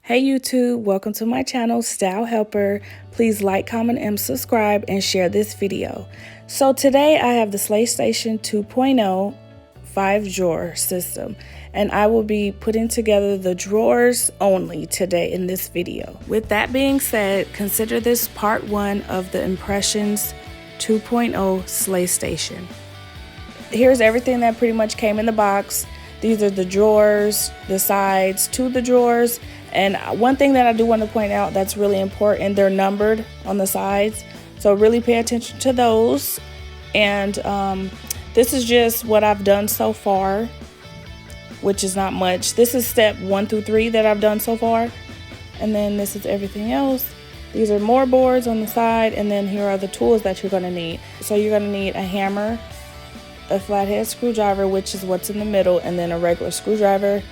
Hey YouTube, welcome to my channel, Style Helper. Please like, comment, and subscribe and share this video. So today I have the SLAYSTATIon 2.0 5-drawer system, and I will be putting together the drawers only today in this video. With that being said, consider this part 1 of the Impressions 2.0 SLAYSTATIon. Here's everything that pretty much came in the box. These are the drawers, the sides to the drawers. And one thing that I do want to point out that's really important, they're numbered on the sides. So really pay attention to those. And this is just what I've done so far, which is not much. This is step 1 through 3 that I've done so far. And then this is everything else. These are more boards on the side. And then here are the tools that you're going to need. So you're going to need a hammer, a flathead screwdriver, which is what's in the middle, and then a regular screwdriver.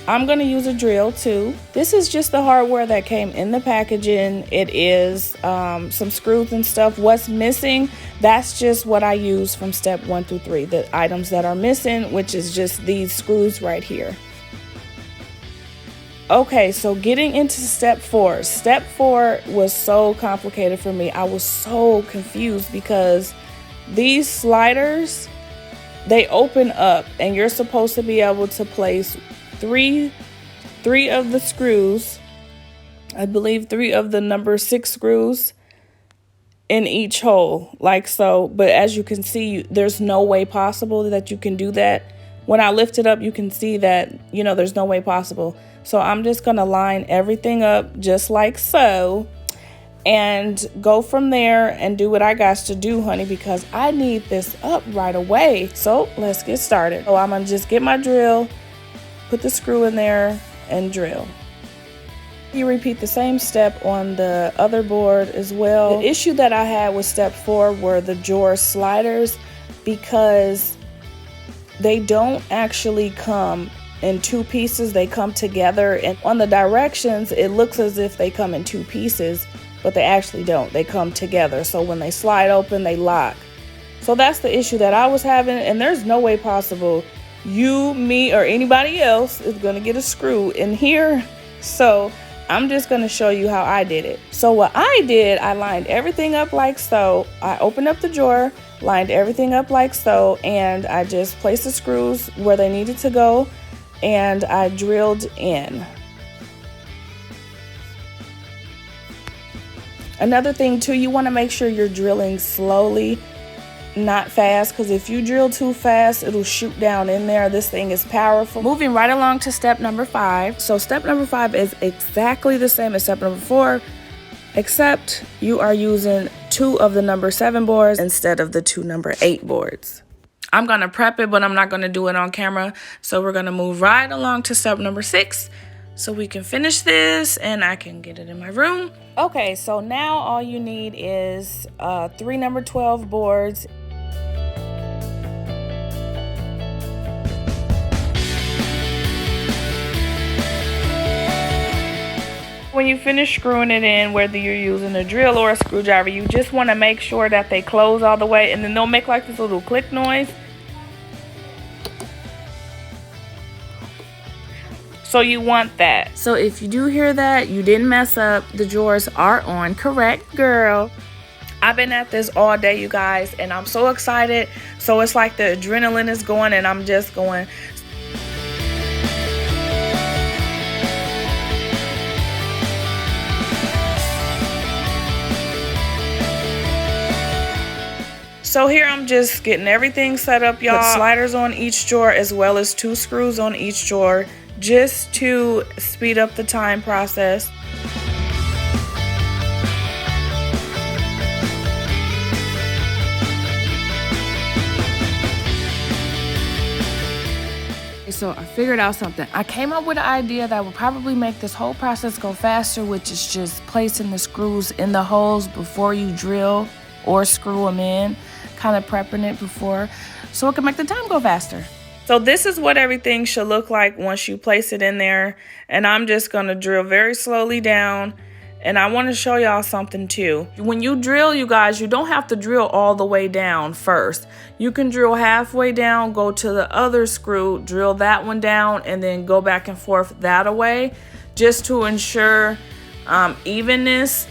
I'm going to use a drill too. This is just the hardware that came in the packaging. It is some screws and stuff. What's missing, that's just what I use from step 1 through 3. The items that are missing, which is just these screws right here. Okay, so getting into step 4. Step 4 was so complicated for me. I was so confused because these sliders, they open up and you're supposed to be able to place three of the screws, I believe 3 of the number 6 screws in each hole, like so. But as you can see, there's no way possible that you can do that. When I lift it up, you can see that, you know, there's no way possible. So I'm just gonna line everything up just like so, and go from there and do what I got to do, honey, because I need this up right away. So let's get started. So I'm gonna just get my drill, put the screw in there and drill. You repeat the same step on the other board as well. The issue that I had with step 4 were the drawer sliders, because they don't actually come in 2 pieces, they come together, and on the directions it looks as if they come in 2 pieces, but they actually don't. They come together. So when they slide open, they lock. So that's the issue that I was having, and there's no way possible you, me, or anybody else is gonna get a screw in here. So I'm just gonna show you how I did it. So what I did, I lined everything up like so. I opened up the drawer, lined everything up like so, and I just placed the screws where they needed to go, and I drilled in. Another thing too, you want to make sure you're drilling slowly, not fast, because if you drill too fast, it'll shoot down in there. This thing is powerful. Moving right along to step number 5. So step number 5 is exactly the same as step number 4, except you are using 2 of the number 7 boards instead of the 2 number 8 boards. I'm going to prep it, but I'm not going to do it on camera. So we're going to move right along to step number 6 so we can finish this and I can get it in my room. Okay, so now all you need is 3 number 12 boards. When you finish screwing it in, whether you're using a drill or a screwdriver, you just want to make sure that they close all the way, and then they'll make like this little click noise. So you want that. So if you do hear that, you didn't mess up. The drawers are on correct, girl. I've been at this all day, you guys, and I'm so excited. So it's like the adrenaline is going, and I'm just going. So here I'm just getting everything set up, y'all. Put sliders on each drawer as well as 2 screws on each drawer, just to speed up the time process. So I figured out something. I came up with an idea that would probably make this whole process go faster, which is just placing the screws in the holes before you drill or screw them in, kind of prepping it before so it can make the time go faster. So this is what everything should look like once you place it in there. And I'm just going to drill very slowly down. And I want to show y'all something too. When you drill, you guys, you don't have to drill all the way down first. You can drill halfway down, go to the other screw, drill that one down, and then go back and forth that way. just to ensure evenness.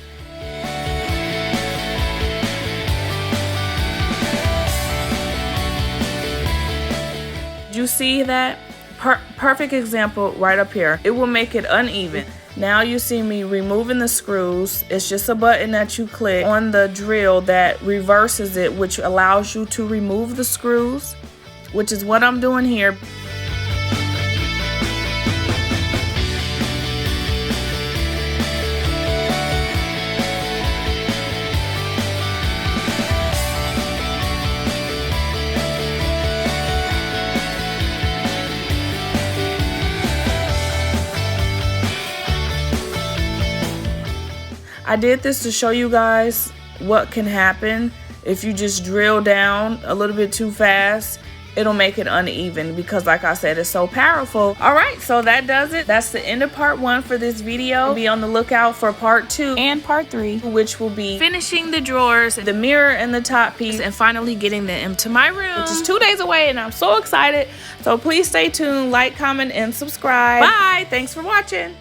You see that? Perfect example right up here. It will make it uneven. Now you see me removing the screws. It's just a button that you click on the drill that reverses it, which allows you to remove the screws, which is what I'm doing here. I did this to show you guys what can happen if you just drill down a little bit too fast. It'll make it uneven because, like I said, it's so powerful. All right, so that does it. That's the end of part 1 for this video. Be on the lookout for part 2 and part 3, which will be finishing the drawers, the mirror and the top piece, and finally getting them into my room, which is 2 days away, and I'm so excited. So please stay tuned, like, comment, and subscribe. Bye. Thanks for watching.